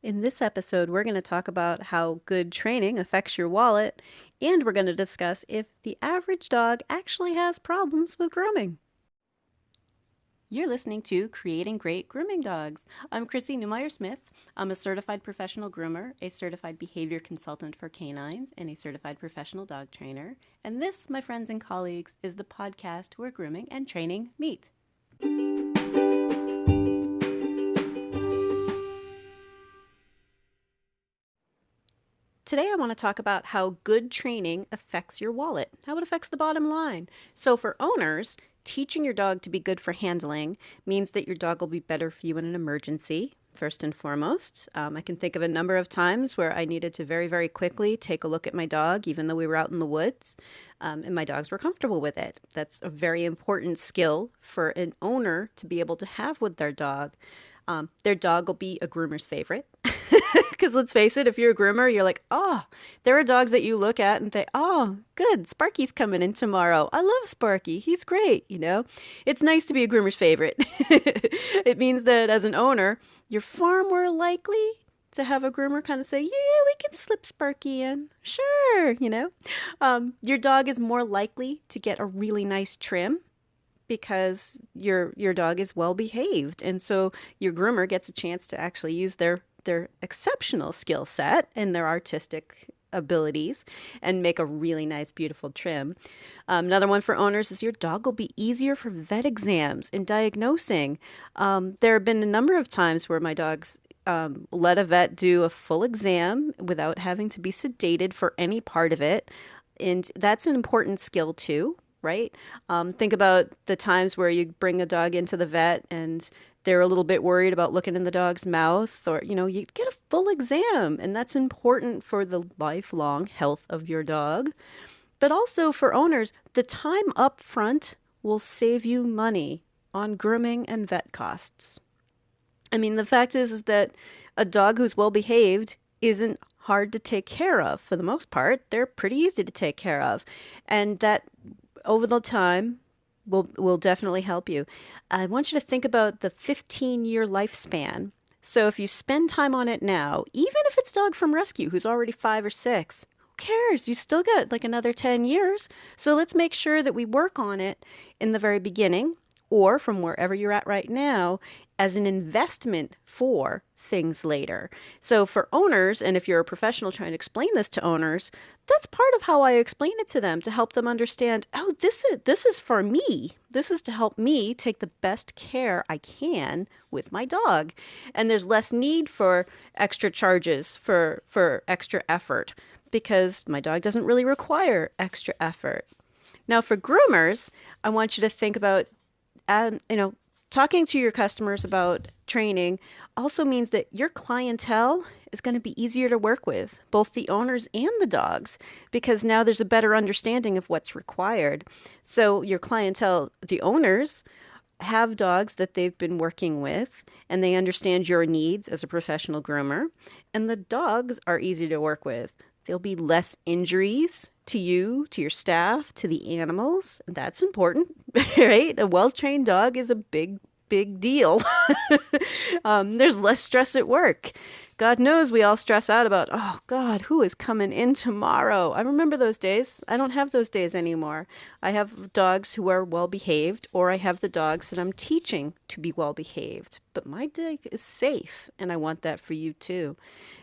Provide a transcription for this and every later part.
In this episode, we're going to talk about how good training affects your wallet, and we're going to discuss if the average dog actually has problems with grooming. You're listening to Creating Great Grooming Dogs. I'm Chrissy Newmeyer Smith. I'm a certified professional groomer, a certified behavior consultant for canines, and a certified professional dog trainer. And this, my friends and colleagues, is the podcast where grooming and training meet. Today, I want to talk about how good training affects your wallet, how it affects the bottom line. So, for owners, teaching your dog to be good for handling means that your dog will be better for you in an emergency, first and foremost. I can think of a number of times where I needed to very, very quickly take a look at my dog, even though we were out in the woods, and my dogs were comfortable with it. That's a very important skill for an owner to be able to have with their dog. Their dog will be a groomer's favorite. Because let's face it, if you're a groomer, you're like, oh, there are dogs that you look at and think, oh, good, Sparky's coming in tomorrow. I love Sparky. He's great, you know? It's nice to be a groomer's favorite. It means that as an owner, you're far more likely to have a groomer kind of say, yeah, we can slip Sparky in. Sure, you know? Your dog is more likely to get a really nice trim because your dog is well behaved, and so your groomer gets a chance to actually use their exceptional skill set and their artistic abilities and make a really nice, beautiful trim. Another one for owners is your dog will be easier for vet exams and diagnosing. There have been a number of times where my dogs let a vet do a full exam without having to be sedated for any part of it. And that's an important skill too, right? Think about the times where you bring a dog into the vet and they're a little bit worried about looking in the dog's mouth, or, you get a full exam, and that's important for the lifelong health of your dog. But also for owners, the time up front will save you money on grooming and vet costs. I mean, the fact is that a dog who's well behaved isn't hard to take care of for the most part. They're pretty easy to take care of. And that over the time will definitely help you. I want you to think about the 15-year lifespan. So if you spend time on it now, even if it's dog from rescue who's already 5 or 6, who cares? You still got like another 10 years. So let's make sure that we work on it in the very beginning or from wherever you're at right now as an investment for things later. So for owners, and if you're a professional trying to explain this to owners, that's part of how I explain it to them to help them understand, oh, this is for me. This is to help me take the best care I can with my dog. And there's less need for extra charges for extra effort because my dog doesn't really require extra effort. Now for groomers, I want you to think about talking to your customers about training also means that your clientele is going to be easier to work with, both the owners and the dogs, because now there's a better understanding of what's required. So your clientele, the owners, have dogs that they've been working with and they understand your needs as a professional groomer, and the dogs are easy to work with. There'll be less injuries to you, to your staff, to the animals. That's important, right? A well-trained dog is a big, big deal. There's less stress at work. God knows we all stress out about, oh God, who is coming in tomorrow? I remember those days. I don't have those days anymore. I have dogs who are well behaved, or I have the dogs that I'm teaching to be well behaved. But my dog is safe, and I want that for you too.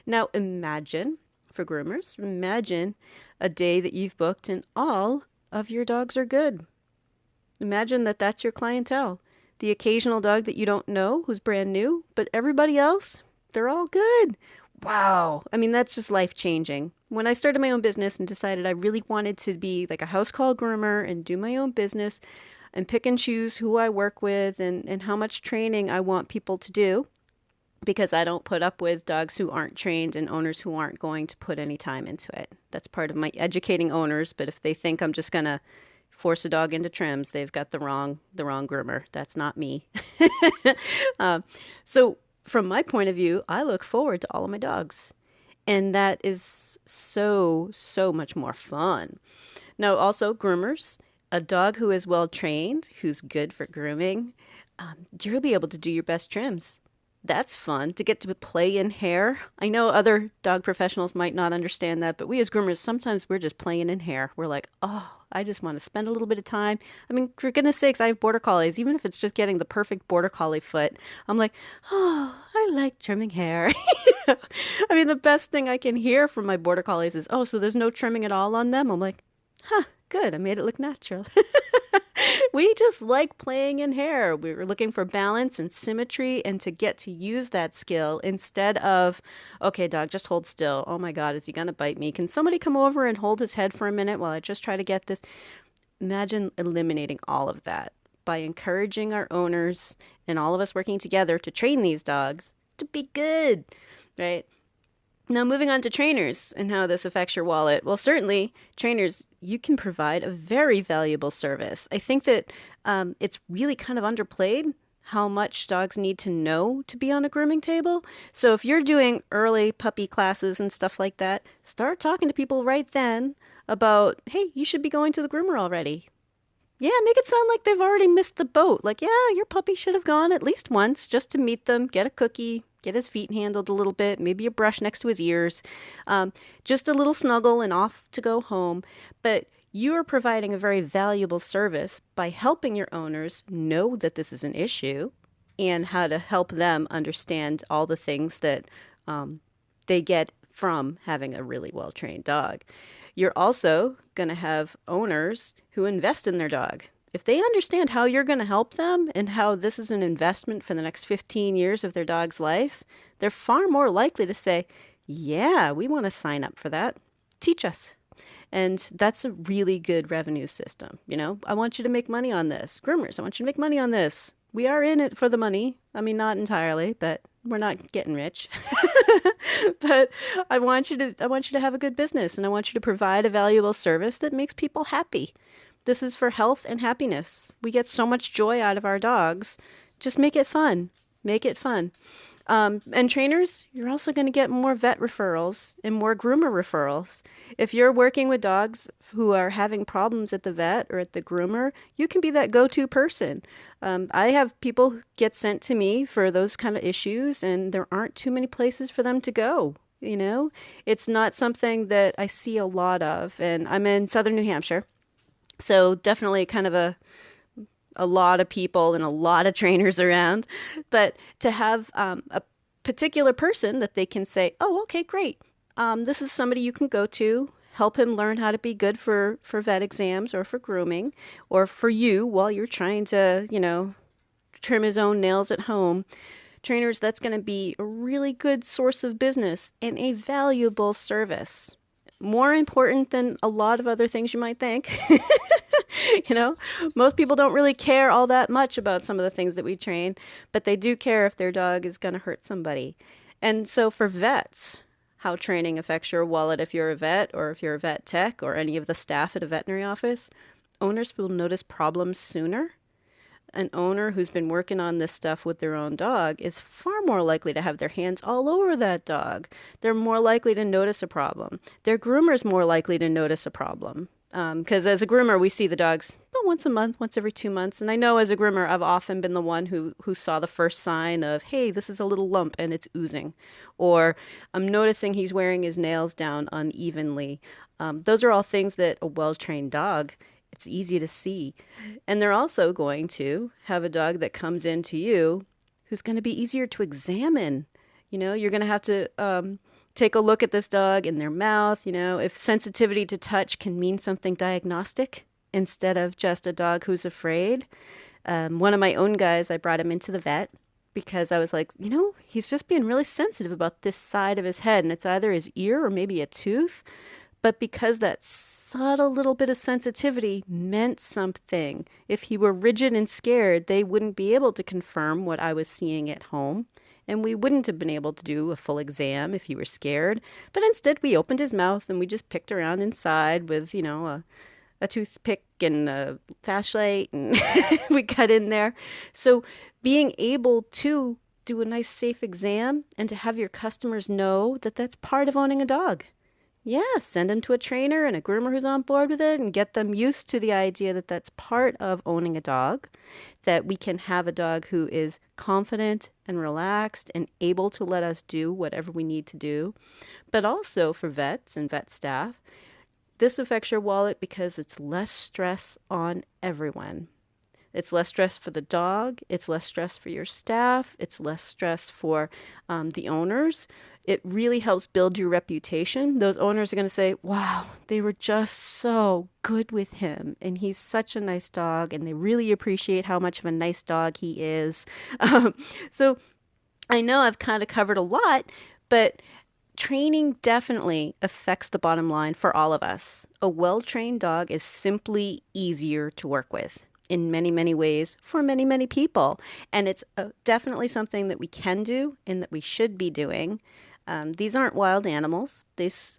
Now imagine, for groomers, imagine a day that you've booked and all of your dogs are good. Imagine that that's your clientele. The occasional dog that you don't know who's brand new, but everybody else, they're all good. Wow. I mean, that's just life changing. When I started my own business and decided I really wanted to be like a house call groomer and do my own business and pick and choose who I work with and how much training I want people to do, because I don't put up with dogs who aren't trained and owners who aren't going to put any time into it. That's part of my educating owners, but if they think I'm just going to force a dog into trims, they've got the wrong groomer. That's not me. So from my point of view, I look forward to all of my dogs. And that is so, so much more fun. Now, also groomers, a dog who is well trained, who's good for grooming, you'll be able to do your best trims. That's fun to get to play in hair. I know other dog professionals might not understand that, but we as groomers, sometimes we're just playing in hair. We're like, oh, I just want to spend a little bit of time. I mean, for goodness sakes, I have border collies. Even if it's just getting the perfect border collie foot, I'm like, oh, I like trimming hair. I mean, the best thing I can hear from my border collies is, oh, so there's no trimming at all on them? I'm like, huh, good. I made it look natural. We just like playing in hair. We were looking for balance and symmetry and to get to use that skill instead of, okay, dog, just hold still. Oh my God, is he going to bite me? Can somebody come over and hold his head for a minute while I just try to get this? Imagine eliminating all of that by encouraging our owners and all of us working together to train these dogs to be good, right? Now, moving on to trainers and how this affects your wallet. Well, certainly, trainers, you can provide a very valuable service. I think that it's really kind of underplayed how much dogs need to know to be on a grooming table. So if you're doing early puppy classes and stuff like that, start talking to people right then about, hey, you should be going to the groomer already. Yeah, make it sound like they've already missed the boat. Like, yeah, your puppy should have gone at least once just to meet them, get a cookie, get his feet handled a little bit, maybe a brush next to his ears, just a little snuggle and off to go home. But you are providing a very valuable service by helping your owners know that this is an issue and how to help them understand all the things that they get from having a really well-trained dog. You're also going to have owners who invest in their dog. If they understand how you're going to help them and how this is an investment for the next 15 years of their dog's life, they're far more likely to say, yeah, we want to sign up for that. Teach us. And that's a really good revenue system. You know, I want you to make money on this. Groomers, I want you to make money on this. We are in it for the money. I mean, not entirely, but we're not getting rich. But I want you to have a good business, and I want you to provide a valuable service that makes people happy. This is for health and happiness. We get so much joy out of our dogs. Just make it fun. Make it fun. And trainers, you're also going to get more vet referrals and more groomer referrals. If you're working with dogs who are having problems at the vet or at the groomer, you can be that go-to person. I have people get sent to me for those kind of issues, and there aren't too many places for them to go. You know, it's not something that I see a lot of, and I'm in southern New Hampshire. So definitely kind of a lot of people and a lot of trainers around, but to have a particular person that they can say, oh, okay, great. This is somebody you can go to, help him learn how to be good for vet exams or for grooming or for you while you're trying to, you know, trim his own nails at home. Trainers, that's going to be a really good source of business and a valuable service. More important than a lot of other things you might think. You know, most people don't really care all that much about some of the things that we train, but they do care if their dog is going to hurt somebody. And so for vets, how training affects your wallet if you're a vet or if you're a vet tech or any of the staff at a veterinary office, owners will notice problems sooner. An owner who's been working on this stuff with their own dog is far more likely to have their hands all over that dog. They're more likely to notice a problem. Their groomer's more likely to notice a problem. Because as a groomer, we see the dogs about once a month, once every 2 months. And I know as a groomer, I've often been the one who saw the first sign of, hey, this is a little lump and it's oozing. Or I'm noticing he's wearing his nails down unevenly. Those are all things that a well-trained dog, it's easy to see. And they're also going to have a dog that comes into you who's going to be easier to examine. You know, you're going to have to take a look at this dog in their mouth. You know, if sensitivity to touch can mean something diagnostic instead of just a dog who's afraid. One of my own guys, I brought him into the vet because I was like, you know, he's just being really sensitive about this side of his head, and it's either his ear or maybe a tooth. But because that subtle little bit of sensitivity meant something, if he were rigid and scared, they wouldn't be able to confirm what I was seeing at home. And we wouldn't have been able to do a full exam if he were scared. But instead, we opened his mouth and we just picked around inside with, you know, a toothpick and a flashlight, and we cut in there. So being able to do a nice, safe exam and to have your customers know that that's part of owning a dog. Yeah, send them to a trainer and a groomer who's on board with it and get them used to the idea that that's part of owning a dog, that we can have a dog who is confident and relaxed and able to let us do whatever we need to do. But also for vets and vet staff, this affects your wallet because it's less stress on everyone. It's less stress for the dog. It's less stress for your staff. It's less stress for the owners. It really helps build your reputation. Those owners are going to say, wow, they were just so good with him. And he's such a nice dog. And they really appreciate how much of a nice dog he is. Um, so I know I've kind of covered a lot, but training definitely affects the bottom line for all of us. A well trained dog is simply easier to work with in many, many ways for many, many people. And it's definitely something that we can do and that we should be doing. These aren't wild animals.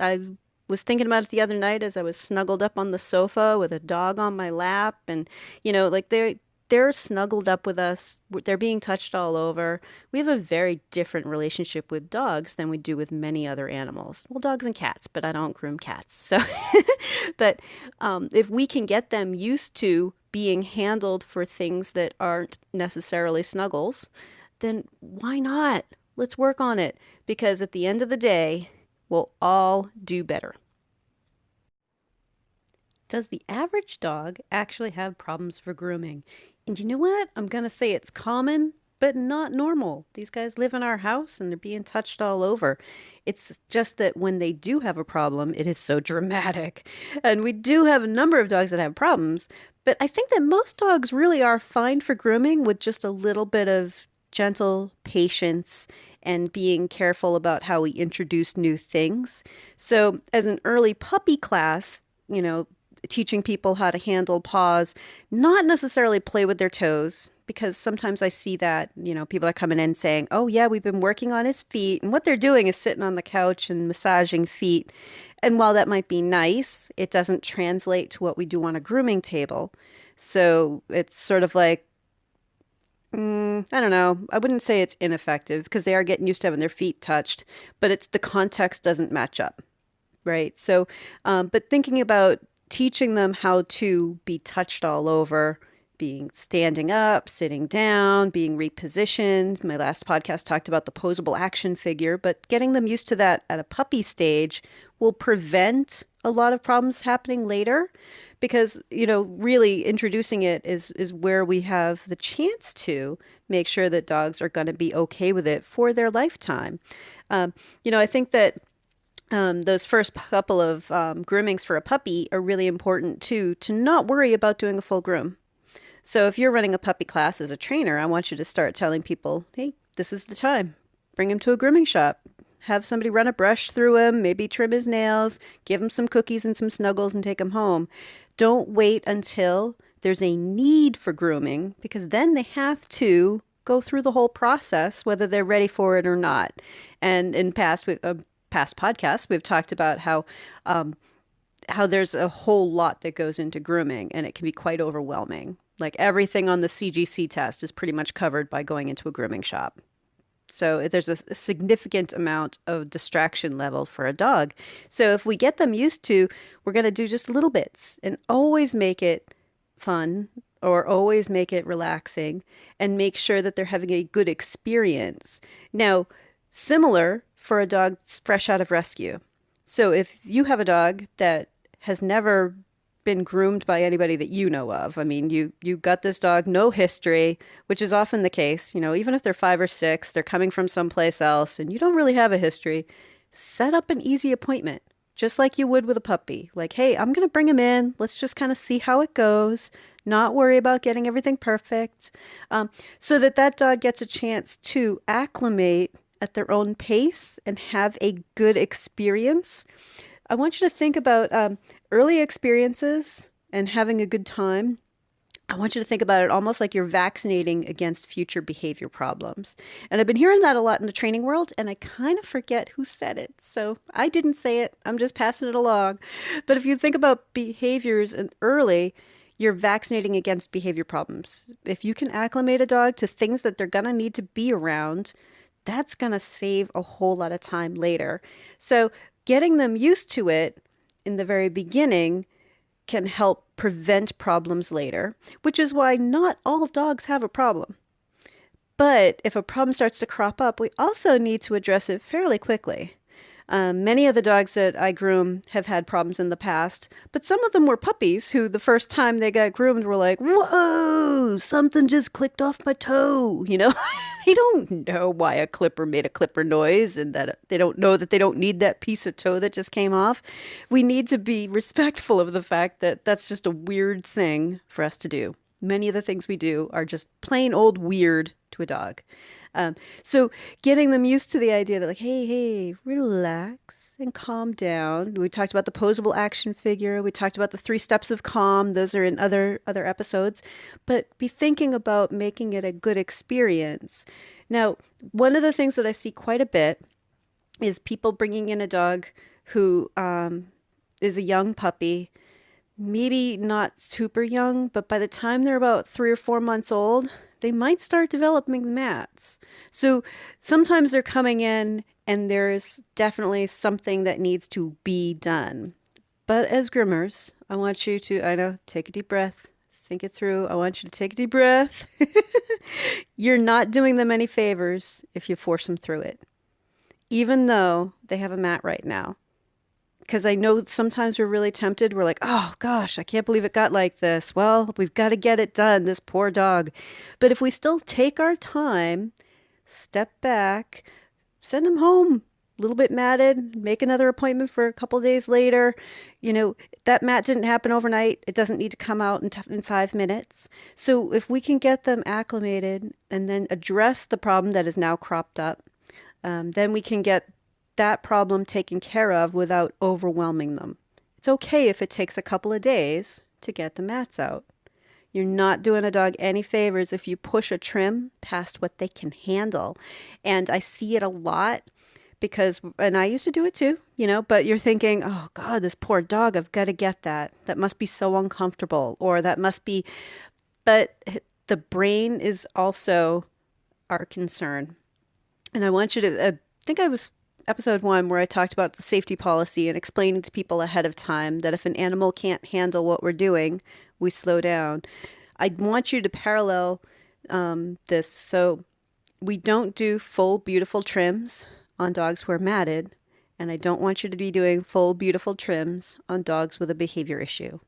I was thinking about it the other night as I was snuggled up on the sofa with a dog on my lap. And, like they're snuggled up with us. They're being touched all over. We have a very different relationship with dogs than we do with many other animals. Well, dogs and cats, but I don't groom cats. So, but if we can get them used to being handled for things that aren't necessarily snuggles, then why not? Let's work on it because at the end of the day, we'll all do better. Does the average dog actually have problems for grooming? And you know what? I'm going to say it's common, but not normal. These guys live in our house and they're being touched all over. It's just that when they do have a problem, it is so dramatic. And we do have a number of dogs that have problems, but I think that most dogs really are fine for grooming with just a little bit of gentle patience and being careful about how we introduce new things. So, as an early puppy class, teaching people how to handle paws, not necessarily play with their toes, because sometimes I see that, people are coming in saying, oh, yeah, we've been working on his feet. And what they're doing is sitting on the couch and massaging feet. And while that might be nice, it doesn't translate to what we do on a grooming table. So it's sort of like, I don't know. I wouldn't say it's ineffective because they are getting used to having their feet touched, but it's the context doesn't match up, right? So, but thinking about teaching them how to be touched all over, being standing up, sitting down, being repositioned. My last podcast talked about the posable action figure, but getting them used to that at a puppy stage will prevent a lot of problems happening later because, really introducing it is where we have the chance to make sure that dogs are going to be okay with it for their lifetime. I think that those first couple of groomings for a puppy are really important too, to not worry about doing a full groom. So if you're running a puppy class as a trainer, I want you to start telling people, hey, this is the time. Bring him to a grooming shop. Have somebody run a brush through him, maybe trim his nails, give him some cookies and some snuggles and take him home. Don't wait until there's a need for grooming because then they have to go through the whole process, whether they're ready for it or not. And in past podcasts, we've talked about how there's a whole lot that goes into grooming, and it can be quite overwhelming. Like everything on the CGC test is pretty much covered by going into a grooming shop. So there's a significant amount of distraction level for a dog. So if we get them used to, we're going to do just little bits and always make it fun or always make it relaxing and make sure that they're having a good experience. Now, similar for a dog that's fresh out of rescue. So if you have a dog that has never been groomed by anybody that you know of, I mean, you got this dog, no history, which is often the case, even if they're 5 or 6, they're coming from someplace else and you don't really have a history, set up an easy appointment, just like you would with a puppy. Like, hey, I'm going to bring him in. Let's just kind of see how it goes, not worry about getting everything perfect, so that dog gets a chance to acclimate at their own pace and have a good experience. I want you to think about early experiences and having a good time. I want you to think about it almost like you're vaccinating against future behavior problems. And I've been hearing that a lot in the training world, and I kind of forget who said it. So I didn't say it. I'm just passing it along. But if you think about behaviors and early, you're vaccinating against behavior problems. If you can acclimate a dog to things that they're going to need to be around, that's going to save a whole lot of time later. So getting them used to it in the very beginning can help prevent problems later, which is why not all dogs have a problem. But if a problem starts to crop up, we also need to address it fairly quickly. Many of the dogs that I groom have had problems in the past, but some of them were puppies who, the first time they got groomed, were like, whoa, something just clicked off my toe. They don't know why a clipper made a clipper noise and that they don't know that they don't need that piece of toe that just came off. We need to be respectful of the fact that that's just a weird thing for us to do. Many of the things we do are just plain old weird to a dog. So getting them used to the idea that like, hey, relax and calm down. We talked about the posable action figure. We talked about the 3 steps of calm. Those are in other episodes. But be thinking about making it a good experience. Now, one of the things that I see quite a bit is people bringing in a dog who is a young puppy, maybe not super young, but by the time they're about 3 or 4 months old, they might start developing mats. So sometimes they're coming in and there's definitely something that needs to be done. But as groomers, I want you to, take a deep breath, think it through. I want you to take a deep breath. You're not doing them any favors if you force them through it, even though they have a mat right now. Because I know sometimes we're really tempted. We're like, oh gosh, I can't believe it got like this. Well, we've got to get it done, this poor dog. But if we still take our time, step back, send him home a little bit matted, make another appointment for a couple of days later. That mat didn't happen overnight. It doesn't need to come out in 5 minutes. So if we can get them acclimated and then address the problem that is now cropped up, then we can get that problem taken care of without overwhelming them. It's okay if it takes a couple of days to get the mats out. You're not doing a dog any favors if you push a trim past what they can handle. And I see it a lot because, and I used to do it too, but you're thinking, oh God, this poor dog, I've got to get that. That must be so uncomfortable, or that must be, but the brain is also our concern. And I want you to, I think I was episode 1 where I talked about the safety policy and explaining to people ahead of time that if an animal can't handle what we're doing, we slow down. I want you to parallel this. So we don't do full, beautiful trims on dogs who are matted, and I don't want you to be doing full, beautiful trims on dogs with a behavior issue,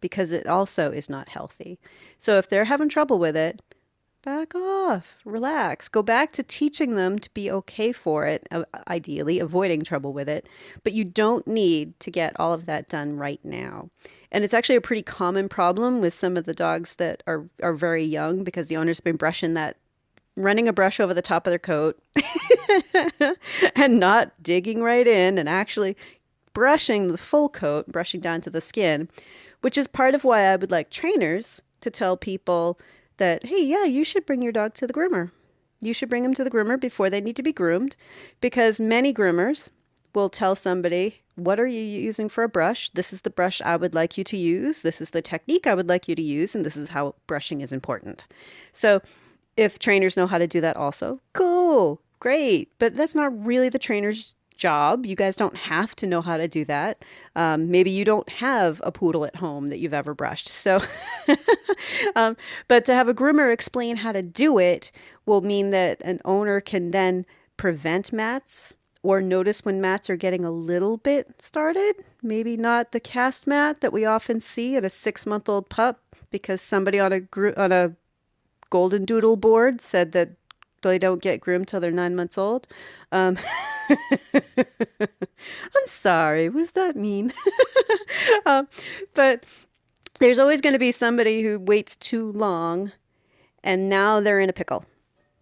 because it also is not healthy. So if they're having trouble with it, back off, relax, go back to teaching them to be okay for it, ideally avoiding trouble with it, but you don't need to get all of that done right now. And it's actually a pretty common problem with some of the dogs that are very young, because the owner's been running a brush over the top of their coat and not digging right in and actually brushing the full coat, brushing down to the skin, which is part of why I would like trainers to tell people that, hey, yeah, you should bring your dog to the groomer. You should bring them to the groomer before they need to be groomed, because many groomers will tell somebody, what are you using for a brush? This is the brush I would like you to use. This is the technique I would like you to use, and this is how brushing is important. So if trainers know how to do that also, cool, great. But that's not really the trainer's job. You guys don't have to know how to do that. Maybe you don't have a poodle at home that you've ever brushed. So, but to have a groomer explain how to do it will mean that an owner can then prevent mats, or notice when mats are getting a little bit started. Maybe not the cast mat that we often see at a 6-month-old pup, because somebody on a golden doodle board said that they don't get groomed till they're 9 months old. I'm sorry, was that mean? But there's always going to be somebody who waits too long, and now they're in a pickle,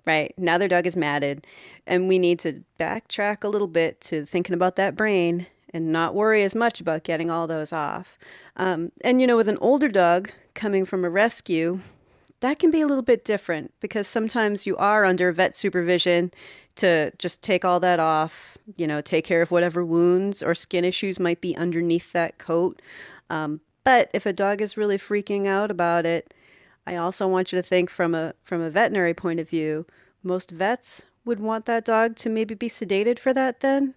right? Now their dog is matted, and we need to backtrack a little bit to thinking about that brain and not worry as much about getting all those off. And with an older dog coming from a rescue, that can be a little bit different, because sometimes you are under vet supervision to just take all that off, take care of whatever wounds or skin issues might be underneath that coat. But if a dog is really freaking out about it, I also want you to think from a veterinary point of view. Most vets would want that dog to maybe be sedated for that then.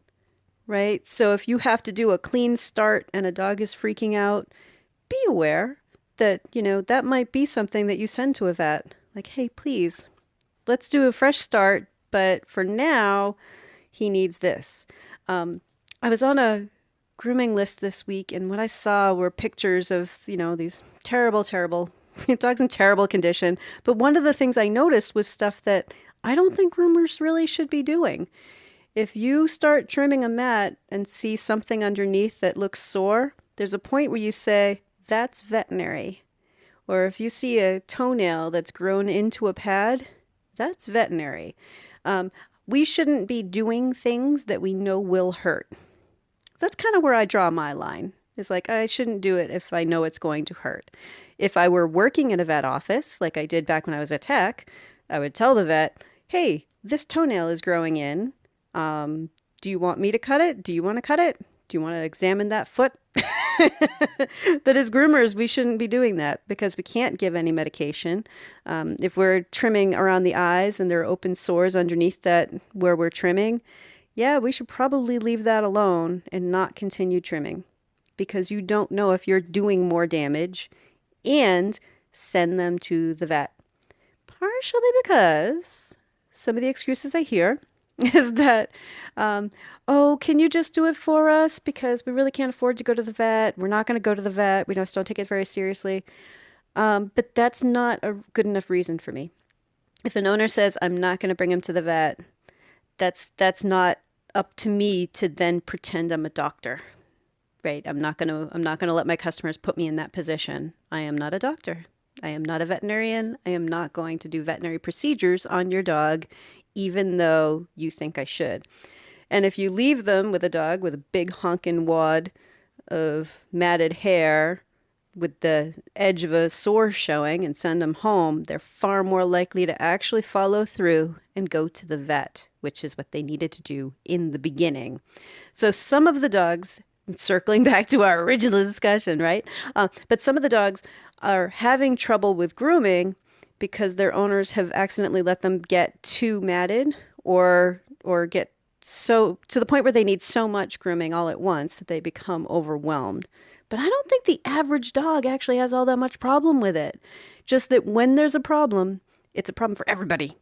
right? So if you have to do a clean start and a dog is freaking out, be aware that, that might be something that you send to a vet. Like, hey, please, let's do a fresh start, but for now, he needs this. I was on a grooming list this week, and what I saw were pictures of, these terrible, terrible dogs in terrible condition. But one of the things I noticed was stuff that I don't think groomers really should be doing. If you start trimming a mat and see something underneath that looks sore, there's a point where you say, that's veterinary. Or if you see a toenail that's grown into a pad, that's veterinary. We shouldn't be doing things that we know will hurt. That's kind of where I draw my line. It's like, I shouldn't do it if I know it's going to hurt. If I were working in a vet office, like I did back when I was a tech, I would tell the vet, hey, this toenail is growing in. Do you want me to cut it? Do you want to cut it? Do you want to examine that foot? But as groomers, we shouldn't be doing that because we can't give any medication. If we're trimming around the eyes and there are open sores underneath that where we're trimming, yeah, we should probably leave that alone and not continue trimming because you don't know if you're doing more damage, and send them to the vet. Partially because some of the excuses I hear is that, oh, can you just do it for us? Because we really can't afford to go to the vet. We're not going to go to the vet. We just don't take it very seriously. But that's not a good enough reason for me. If an owner says, I'm not going to bring him to the vet, that's not up to me to then pretend I'm a doctor. Right? I'm not going to let my customers put me in that position. I am not a doctor. I am not a veterinarian. I am not going to do veterinary procedures on your dog, even though you think I should. And if you leave them with a dog with a big honking wad of matted hair with the edge of a sore showing and send them home, they're far more likely to actually follow through and go to the vet, which is what they needed to do in the beginning. So some of the dogs, circling back to our original discussion, right? But some of the dogs are having trouble with grooming because their owners have accidentally let them get too matted or get so to the point where they need so much grooming all at once that they become overwhelmed. But I don't think the average dog actually has all that much problem with it. Just that when there's a problem, it's a problem for everybody.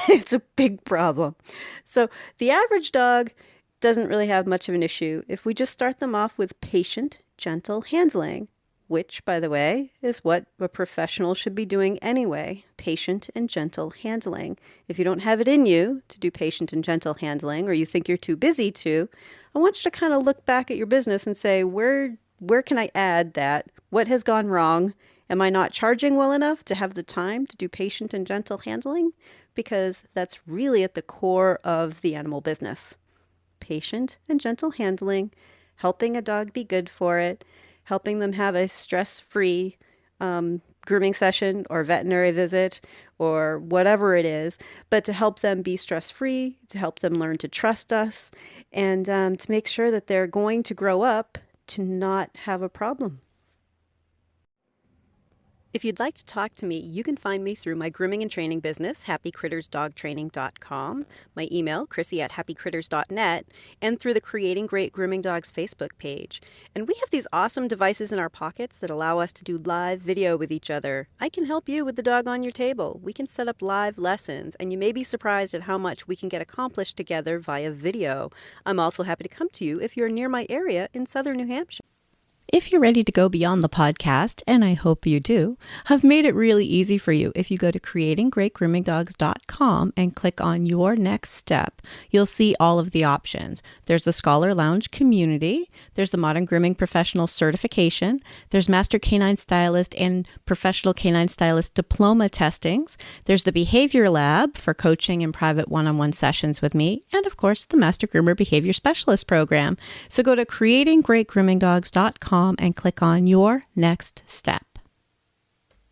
It's a big problem. So the average dog doesn't really have much of an issue if we just start them off with patient, gentle handling, which, by the way, is what a professional should be doing anyway, patient and gentle handling. If you don't have it in you to do patient and gentle handling, or you think you're too busy to, I want you to kind of look back at your business and say, where can I add that? What has gone wrong? Am I not charging well enough to have the time to do patient and gentle handling? Because that's really at the core of the animal business. Patient and gentle handling, helping a dog be good for it, helping them have a stress-free grooming session or veterinary visit or whatever it is, but to help them be stress-free, to help them learn to trust us, and to make sure that they're going to grow up to not have a problem. If you'd like to talk to me, you can find me through my grooming and training business, happycrittersdogtraining.com, my email, chrissy@happycritters.net, and through the Creating Great Grooming Dogs Facebook page. And we have these awesome devices in our pockets that allow us to do live video with each other. I can help you with the dog on your table. We can set up live lessons, and you may be surprised at how much we can get accomplished together via video. I'm also happy to come to you if you're near my area in southern New Hampshire. If you're ready to go beyond the podcast, and I hope you do, I've made it really easy for you. If you go to creatinggreatgroomingdogs.com and click on your next step, you'll see all of the options. There's the Scholar Lounge community, there's the Modern Grooming Professional Certification, there's Master Canine Stylist and Professional Canine Stylist Diploma testings, there's the Behavior Lab for coaching and private one-on-one sessions with me, and of course, the Master Groomer Behavior Specialist program. So go to creatinggreatgroomingdogs.com and click on your next step.